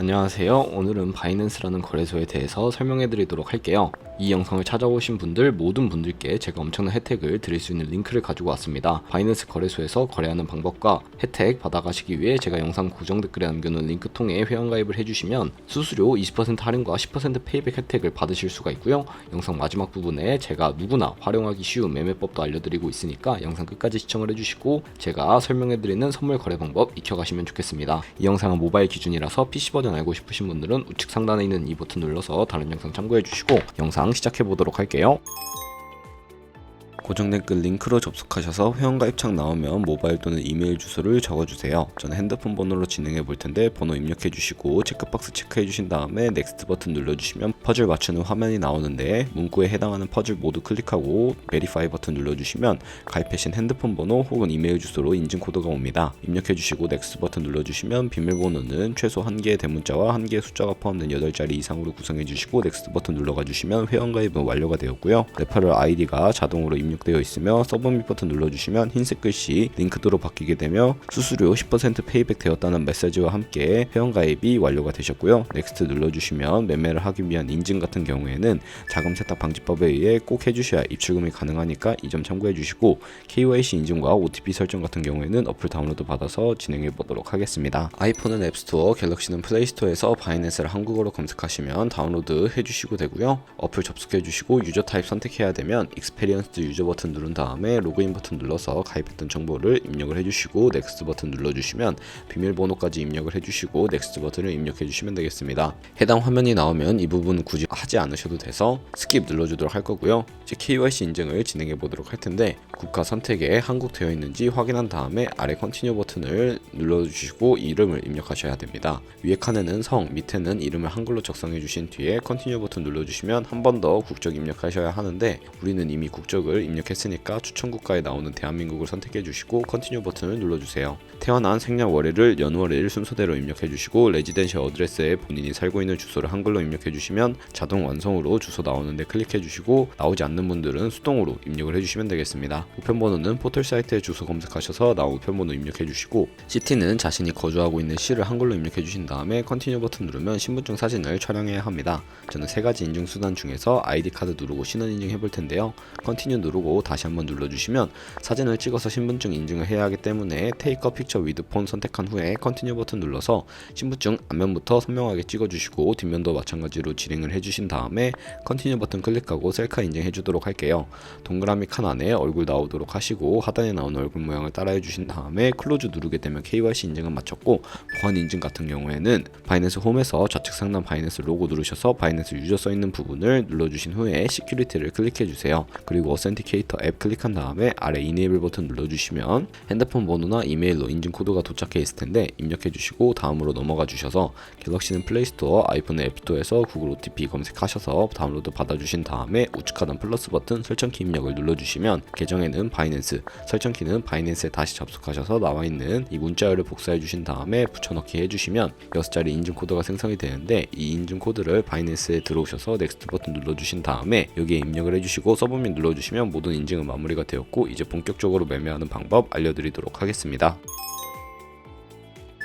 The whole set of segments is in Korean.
안녕하세요. 오늘은 바이낸스라는 거래소에 대해서 설명해 드리도록 할게요. 이 영상을 찾아오신 분들 모든 분들께 제가 엄청난 혜택을 드릴 수 있는 링크를 가지고 왔습니다. 바이낸스 거래소에서 거래하는 방법과 혜택 받아가시기 위해 제가 영상 고정 댓글에 남겨놓은 링크 통해 회원가입을 해주시면 수수료 20% 할인과 10% 페이백 혜택을 받으실 수가 있고요. 영상 마지막 부분에 제가 누구나 활용하기 쉬운 매매법도 알려드리고 있으니까 영상 끝까지 시청을 해주시고 제가 설명해드리는 선물 거래 방법 익혀가시면 좋겠습니다. 이 영상은 모바일 기준이라서 PC 버전 알고 싶으신 분들은 우측 상단에 있는 이 버튼 눌러서 다른 영상 참고해주시고 영상 시작해보도록 할게요. 고정 댓글 링크로 접속하셔서 회원가입창 나오면 모바일 또는 이메일 주소를 적어주세요. 저는 핸드폰 번호로 진행해 볼 텐데 번호 입력해 주시고 체크박스 체크해 주신 다음에 넥스트 버튼 눌러주시면 퍼즐 맞추는 화면이 나오는데 문구에 해당하는 퍼즐 모두 클릭하고 베리파이 버튼 눌러주시면 가입하신 핸드폰 번호 혹은 이메일 주소로 인증 코드가 옵니다. 입력해 주시고 넥스트 버튼 눌러주시면 비밀번호는 최소 1개의 대문자와 1개의 숫자가 포함된 8자리 이상으로 구성해 주시고 넥스트 버튼 눌러가 주시면 회원가입은 완료가 되었고요. 레퍼럴 아이디가 자동으로 입력되어 있으며 서브밋 버튼 눌러주시면 흰색 글씨 링크드로 바뀌게 되며 수수료 10% 페이백 되었다는 메시지와 함께 회원가입이 완료가 되셨고요. 넥스트 눌러주시면 매매를 하기 위한 인증 같은 경우에는 자금 세탁 방지법에 의해 꼭 해주셔야 입출금이 가능하니까 이 점 참고해 주시고 KYC 인증과 OTP 설정 같은 경우에는 어플 다운로드 받아서 진행해 보도록 하겠습니다. 아이폰은 앱스토어, 갤럭시는 플레이스토어에서 바이낸스를 한국어로 검색하시면 다운로드 해주시고 되고요. 어플 접속해 주시고 유저 타입 선택해야 되면 익스페리언스 유저 버튼 누른 다음에 로그인 버튼 눌러서 가입했던 정보를 입력을 해주시고 넥스트 버튼 눌러주시면 비밀번호까지 입력을 해주시고 넥스트 버튼을 입력해 주시면 되겠습니다. 해당 화면이 나오면 이 부분 굳이 하지 않으셔도 돼서 스킵 눌러주도록 할 거고요. 이제 KYC 인증을 진행해 보도록 할 텐데 국가 선택에 한국 되어 있는지 확인한 다음에 아래 컨티뉴 버튼을 눌러주시고 이름을 입력하셔야 됩니다. 위에 칸에는 성, 밑에는 이름을 한글로 작성해 주신 뒤에 컨티뉴 버튼 눌러주시면 한 번 더 국적 입력하셔야 하는데 우리는 이미 국적을 입력했으니까 추천 국가에 나오는 대한민국을 선택해 주시고 컨티뉴 버튼을 눌러주세요. 태어난 생년 월일을 연월일 순서대로 입력해 주시고 레지던셜 어드레스에 본인이 살고 있는 주소를 한글로 입력해 주시면 자동 완성으로 주소 나오는데 클릭해 주시고 나오지 않는 분들은 수동으로 입력을 해주시면 되겠습니다. 우편번호는 포털 사이트에 주소 검색하셔서 나온 우편번호 입력해 주시고 시티는 자신이 거주하고 있는 시를 한글로 입력해 주신 다음에 컨티뉴 버튼 누르면 신분증 사진을 촬영해야 합니다. 저는 3가지 인증 수단 중에서 아이디 카드 누르고 신원 인증해 볼 텐데요. 컨티뉴 누르고 다시 한번 눌러주시면 사진을 찍어서 신분증 인증을 해야 하기 때문에 테이크 어 픽처 위드 폰 선택한 후에 컨티뉴 버튼 눌러서 신분증 앞면부터 선명하게 찍어주시고 뒷면도 마찬가지로 진행을 해주신 다음에 컨티뉴 버튼 클릭하고 셀카 인증해 주도록 할게요. 동그라미 칸 안에 얼굴 나오도록 하시고 하단에 나오는 얼굴 모양을 따라해 주신 다음에 클로즈 누르게 되면 KYC 인증은 마쳤고 보안 인증 같은 경우에는 바이낸스 홈에서 좌측 상단 바이낸스 로고 누르셔서 바이낸스 유저 써있는 부분을 눌러주신 후에 시큐리티를 클릭해 주세요. 그리고 어센티케이터 앱 클릭한 다음에 아래 이네이블 버튼 눌러주시면 핸드폰 번호나 이메일로 인증 코드가 도착해 있을 텐데 입력해 주시고 다음으로 넘어가 주셔서 갤럭시는 플레이스토어, 아이폰은 앱스토어에서 구글 OTP 검색하셔서 다운로드 받아주신 다음에 우측 하단 플러스 버튼 설정키 입력을 눌러주시면 계정에는 바이낸스, 설정키는 바이낸스에 다시 접속하셔서 나와있는 이 문자열을 복사해 주신 다음에 붙여넣기 해주시면 6자리 인증 코드가 생성이 되는데 이 인증 코드를 바이낸스에 들어오셔서 넥스트 버튼 눌러주신 다음에 여기에 입력을 해주시고 서브밋 눌러주시면 모든 인증은 마무리가 되었고 이제 본격적으로 매매하는 방법 알려드리도록 하겠습니다.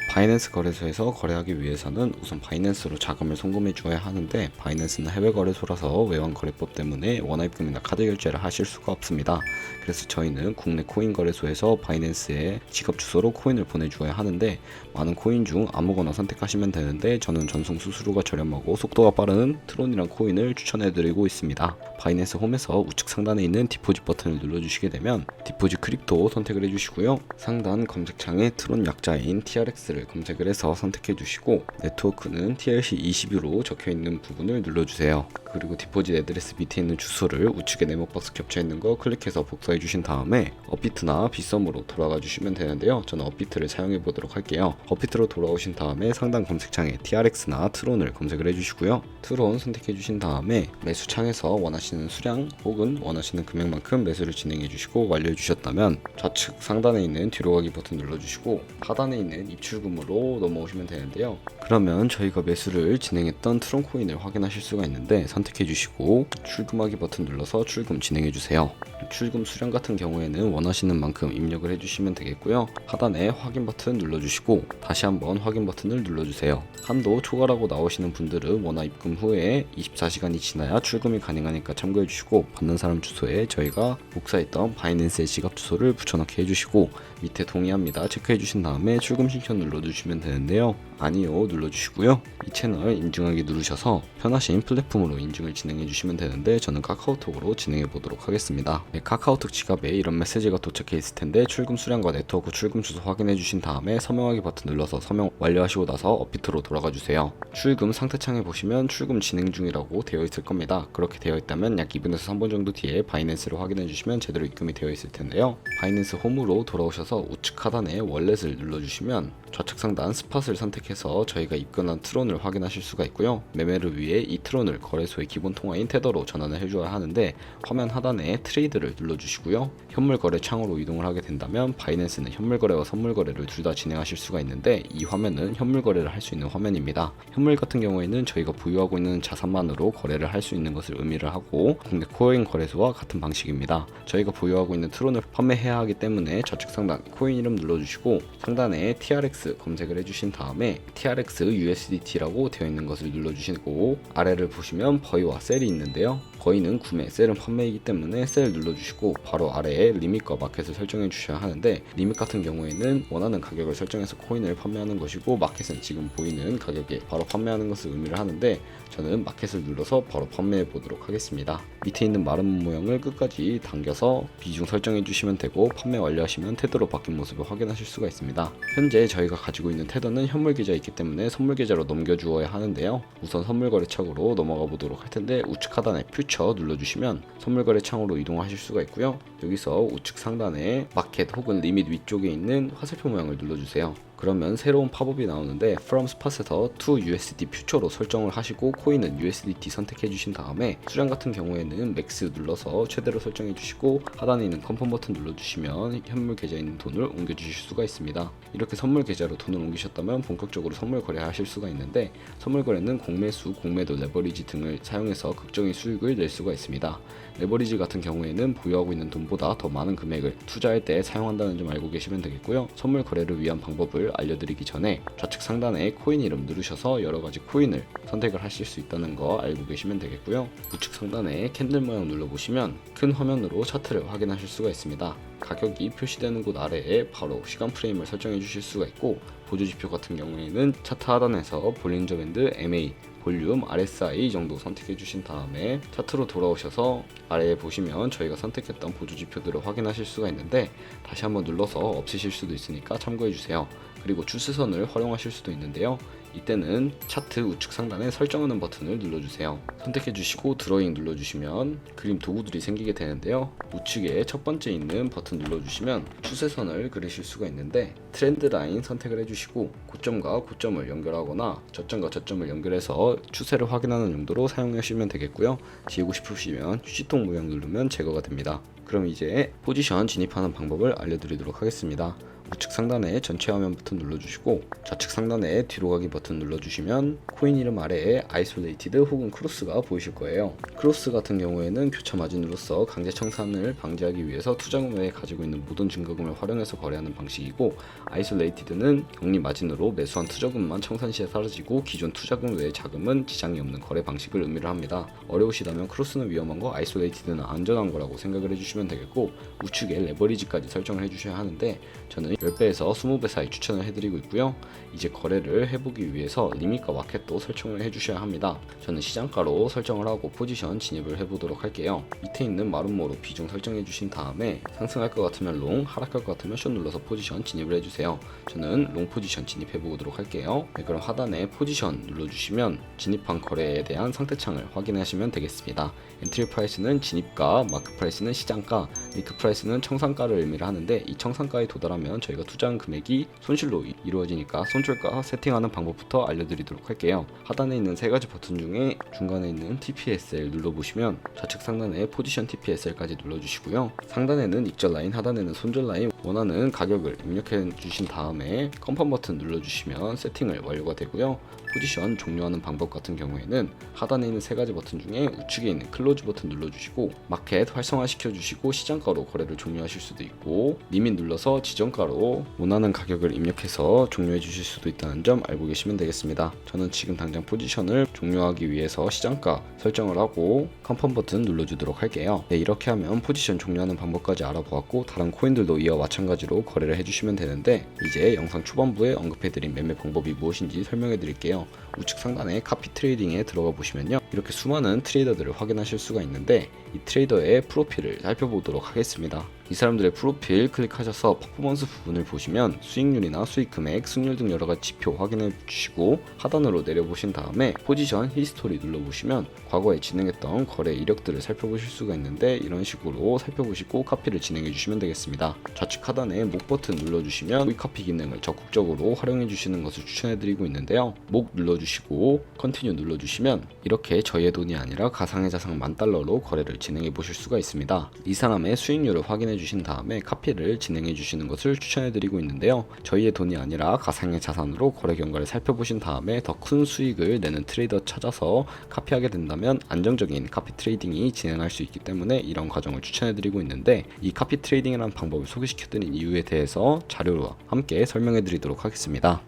바이낸스 거래소에서 거래하기 위해서는 우선 바이낸스로 자금을 송금해 주어야 하는데 바이낸스는 해외 거래소라서 외환 거래법 때문에 원화입금이나 카드 결제를 하실 수가 없습니다. 그래서 저희는 국내 코인 거래소에서 바이낸스에 지갑 주소로 코인을 보내주어야 하는데 많은 코인 중 아무거나 선택하시면 되는데 저는 전송 수수료가 저렴하고 속도가 빠른 트론이란 코인을 추천해드리고 있습니다. 바이낸스 홈에서 우측 상단에 있는 디포짓 버튼을 눌러주시게 되면 디포짓 크립토 선택을 해주시고요. 상단 검색창에 트론 약자인 TRX를 검색을 해서 선택해 주시고 네트워크는 TRC22로 적혀 있는 부분을 눌러주세요. 그리고 디포짓 애드레스 밑에 있는 주소를 우측에 네모박스 겹쳐 있는 거 클릭해서 복사해 주신 다음에 업비트나 빗썸으로 돌아가 주시면 되는데요. 저는 업비트를 사용해 보도록 할게요. 업비트로 돌아오신 다음에 상단 검색창에 TRX나 트론을 검색을 해주시고요. 트론 선택해 주신 다음에 매수창에서 원하시는 수량 혹은 원하시는 금액만큼 매수를 진행해 주시고 완료해 주셨다면 좌측 상단에 있는 뒤로 가기 버튼 눌러주시고 하단에 있는 입출금 출금으로 넘어오시면 되는데요. 그러면 저희가 매수를 진행했던 트론 코인을 확인하실 수가 있는데 선택해 주시고 출금하기 버튼 눌러서 출금 진행해 주세요. 출금 수량 같은 경우에는 원하시는 만큼 입력을 해주시면 되겠고요. 하단에 확인 버튼 눌러주시고 다시 한번 확인 버튼을 눌러주세요. 한도 초과라고 나오시는 분들은 원화 입금 후에 24시간이 지나야 출금이 가능하니까 참고해 주시고 받는 사람 주소에 저희가 복사했던 바이낸스의 지갑 주소를 붙여넣기 해주시고 밑에 동의합니다 체크해 주신 다음에 출금 신청 눌러주시면 되는데요. 아니요 눌러주시고요. 이 채널 인증하기 누르셔서 편하신 플랫폼으로 인증을 진행해 주시면 되는데 저는 카카오톡으로 진행해 보도록 하겠습니다. 네, 카카오톡 지갑에 이런 메시지가 도착해 있을 텐데 출금 수량과 네트워크 출금 주소 확인해 주신 다음에 서명하기 버튼 눌러서 서명 완료하시고 나서 업비트로 돌아가 주세요. 출금 상태창에 보시면 출금 진행 중이라고 되어 있을 겁니다. 그렇게 되어 있다면 약 2분에서 3분 정도 뒤에 바이낸스를 확인해 주시면 제대로 입금이 되어 있을 텐데요. 바이낸스 홈으로 돌아오셔서 우측 하단에 월렛을 눌러주시면 좌측 상단 스팟을 선택해서 저희가 입금한 트론을 확인하실 수가 있고요. 매매를 위해 이 트론을 거래소의 기본 통화인 테더로 전환을 해줘야 하는데 화면 하단에 트레이드를 눌러주시고요. 현물 거래 창으로 이동을 하게 된다면 바이낸스는 현물 거래와 선물 거래를 둘 다 진행하실 수가 있는데 이 화면은 현물 거래를 할 수 있는 화면입니다. 현물 같은 경우에는 저희가 보유하고 있는 자산만으로 거래를 할 수 있는 것을 의미를 하고 국내 코인 거래소와 같은 방식입니다. 저희가 보유하고 있는 트론을 판매해야 하기 때문에 좌측 상단 코인 이름 눌러주시고 상단에 TRX 검색을 해주신 다음에 TRX USDT라고 되어 있는 것을 눌러주시고 아래를 보시면 버이와 셀이 있는데요. 버이는 구매, 셀은 판매이기 때문에 셀 눌러주시고 바로 아래에 리밋과 마켓을 설정해 주셔야 하는데 리밋 같은 경우에는 원하는 가격을 설정해서 코인을 판매하는 것이고 마켓은 지금 보이는 가격에 바로 판매하는 것을 의미를 하는데 저는 마켓을 눌러서 바로 판매해 보도록 하겠습니다. 밑에 있는 마른 모양을 끝까지 당겨서 비중 설정해 주시면 되고 판매 완료하시면 테더로 바뀐 모습을 확인하실 수가 있습니다. 현재 저희가 가지고 있는 테더는 현물 계좌에 있기 때문에 선물 계좌로 넘겨 주어야 하는데요. 우선 선물 거래 창으로 넘어가 보도록 할 텐데 우측 하단에 퓨처 눌러주시면 선물 거래 창으로 이동하실 수가 있고요. 여기서 우측 상단에 마켓 혹은 리밋 위쪽에 있는 화살표 모양을 눌러주세요. 그러면 새로운 팝업이 나오는데 From Spot에서 to USD 퓨처로 설정을 하시고 코인은 USDT 선택해 주신 다음에 수량 같은 경우에는 맥스 눌러서 최대로 설정해 주시고 하단에 있는 컨펌 버튼 눌러주시면 현물 계좌에 있는 돈을 옮겨 주실 수가 있습니다. 이렇게 선물 계좌로 돈을 옮기셨다면 본격적으로 선물 거래하실 수가 있는데 선물 거래는 공매수, 공매도, 레버리지 등을 사용해서 극적인 수익을 낼 수가 있습니다. 레버리지 같은 경우에는 보유하고 있는 돈보다 더 많은 금액을 투자할 때 사용한다는 점 알고 계시면 되겠고요. 선물 거래를 위한 방법을 알려드리기 전에 좌측 상단에 코인 이름 누르셔서 여러가지 코인을 선택을 하실 수 있다는 거 알고 계시면 되겠고요. 우측 상단에 캔들 모양 눌러보시면 큰 화면으로 차트를 확인하실 수가 있습니다. 가격이 표시되는 곳 아래에 바로 시간 프레임을 설정해 주실 수가 있고 보조지표 같은 경우에는 차트 하단에서 볼린저 밴드 MA 볼륨 RSI 정도 선택해 주신 다음에 차트로 돌아오셔서 아래에 보시면 저희가 선택했던 보조지표들을 확인하실 수가 있는데 다시 한번 눌러서 없으실 수도 있으니까 참고해 주세요. 그리고 추세선을 활용하실 수도 있는데요. 이때는 차트 우측 상단에 설정하는 버튼을 눌러주세요. 선택해 주시고 드로잉 눌러주시면 그림 도구들이 생기게 되는데요. 우측에 첫 번째 있는 버튼 눌러주시면 추세선을 그리실 수가 있는데 트렌드 라인 선택을 해주시고 고점과 고점을 연결하거나 저점과 저점을 연결해서 추세를 확인하는 용도로 사용하시면 되겠고요. 지우고 싶으시면 휴지통 모양 누르면 제거가 됩니다. 그럼 이제 포지션 진입하는 방법을 알려드리도록 하겠습니다. 우측 상단에 전체 화면 버튼 눌러주시고 좌측 상단에 뒤로 가기 버튼 눌러주시면 코인 이름 아래에 아이솔레이티드 혹은 크로스가 보이실 거예요. 크로스 같은 경우에는 교차 마진으로서 강제 청산을 방지하기 위해서 투자금액에 가지고 있는 모든 증거금을 활용해서 거래하는 방식이고 아이솔레이티드는 격리 마진으로 매수한 투자금만 청산 시에 사라지고 기존 투자금 외의 자금은 지장이 없는 거래 방식을 의미를 합니다. 어려우시다면 크로스는 위험한 거, 아이솔레이티드는 안전한 거라고 생각을 해주시면 되겠고 우측에 레버리지까지 설정을 해주셔야 하는데 저는 10배에서 20배 사이 추천을 해드리고 있고요. 이제 거래를 해보기 위해서 리밋과 마켓도 설정을 해주셔야 합니다. 저는 시장가로 설정을 하고 포지션 진입을 해보도록 할게요. 밑에 있는 마름모로 비중 설정해 주신 다음에 상승할 것 같으면 롱, 하락할 것 같으면 숏 눌러서 포지션 진입을 해주세요. 저는 롱 포지션 진입해 보도록 할게요. 네, 그럼 하단에 포지션 눌러주시면 진입한 거래에 대한 상태창을 확인하시면 되겠습니다. 엔트리 프라이스는 진입가, 마크 프라이스는 시장가, 리크 프라이스는 청산가를 의미를 하는데 이 청산가에 도달하면 저희가 투자한 금액이 손실로 이루어지니까 손절가 세팅하는 방법부터 알려드리도록 할게요. 하단에 있는 세 가지 버튼 중에 중간에 있는 TPSL 눌러보시면 좌측 상단에 포지션 TPSL까지 눌러주시고요. 상단에는 익절 라인, 하단에는 손절 라인, 원하는 가격을 입력해 주신 다음에 컨펌 버튼 눌러주시면 세팅을 완료가 되고요. 포지션 종료하는 방법 같은 경우에는 하단에 있는 세 가지 버튼 중에 우측에 있는 클로즈 버튼 눌러주시고 마켓 활성화 시켜주시고 시장가로 거래를 종료하실 수도 있고 리밋 눌러서 지정가로 원하는 가격을 입력해서 종료해 주실 수도 있다는 점 알고 계시면 되겠습니다. 저는 지금 당장 포지션을 종료하기 위해서 시장가 설정을 하고 컨펌 버튼 눌러주도록 할게요. 네, 이렇게 하면 포지션 종료하는 방법까지 알아보았고 다른 코인들도 이와 마찬가지로 거래를 해주시면 되는데 이제 영상 초반부에 언급해드린 매매 방법이 무엇인지 설명해 드릴게요. 우측 상단에 카피 트레이딩에 들어가 보시면요, 이렇게 수많은 트레이더들을 확인하실 수가 있는데 이 트레이더의 프로필을 살펴보도록 하겠습니다. 이 사람들의 프로필 클릭하셔서 퍼포먼스 부분을 보시면 수익률이나 수익 금액, 승률 등 여러가지 지표 확인해 주시고 하단으로 내려보신 다음에 포지션 히스토리 눌러보시면 과거에 진행했던 거래 이력들을 살펴보실 수가 있는데 이런 식으로 살펴보시고 카피를 진행해 주시면 되겠습니다. 좌측 하단에 목 버튼 눌러주시면 수익 카피 기능을 적극적으로 활용해 주시는 것을 추천해 드리고 있는데요. 목 눌러주시고 컨티뉴 눌러주시면 이렇게 저희의 돈이 아니라 가상의 자산 $10,000로 거래를 진행해 보실 수가 있습니다. 이 사람의 수익률을 확인해 주신 다음에 카피를 진행해 주시는 것을 추천해 드리고 있는데요. 저희의 돈이 아니라 가상의 자산으로 거래 경과를 살펴보신 다음에 더 큰 수익을 내는 트레이더 찾아서 카피하게 된다면 안정적인 카피 트레이딩이 진행할 수 있기 때문에 이런 과정을 추천해 드리고 있는데 이 카피 트레이딩이라는 방법을 소개시켜 드린 이유에 대해서 자료와 함께 설명해 드리도록 하겠습니다.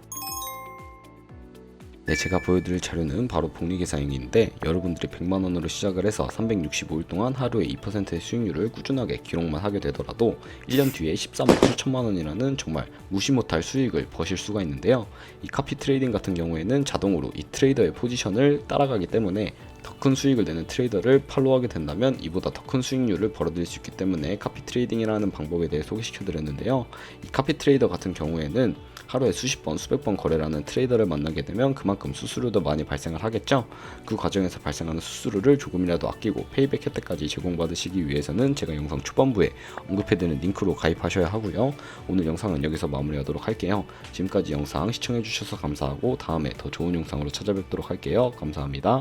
네, 제가 보여드릴 자료는 바로 복리계산인데 여러분들이 100만원으로 시작을 해서 365일 동안 하루에 2%의 수익률을 꾸준하게 기록만 하게 되더라도 1년 뒤에 13억 8천만원이라는 정말 무시 못할 수익을 버실 수가 있는데요. 이 카피 트레이딩 같은 경우에는 자동으로 이 트레이더의 포지션을 따라가기 때문에 더 큰 수익을 내는 트레이더를 팔로우하게 된다면 이보다 더 큰 수익률을 벌어들일 수 있기 때문에 카피 트레이딩이라는 방법에 대해 소개시켜 드렸는데요. 이 카피 트레이더 같은 경우에는 하루에 수십 번, 수백 번 거래를 하는 트레이더를 만나게 되면 그만큼 수수료도 많이 발생을 하겠죠. 그 과정에서 발생하는 수수료를 조금이라도 아끼고 페이백 혜택까지 제공받으시기 위해서는 제가 영상 초반부에 언급해드리는 링크로 가입하셔야 하고요. 오늘 영상은 여기서 마무리하도록 할게요. 지금까지 영상 시청해주셔서 감사하고 다음에 더 좋은 영상으로 찾아뵙도록 할게요. 감사합니다.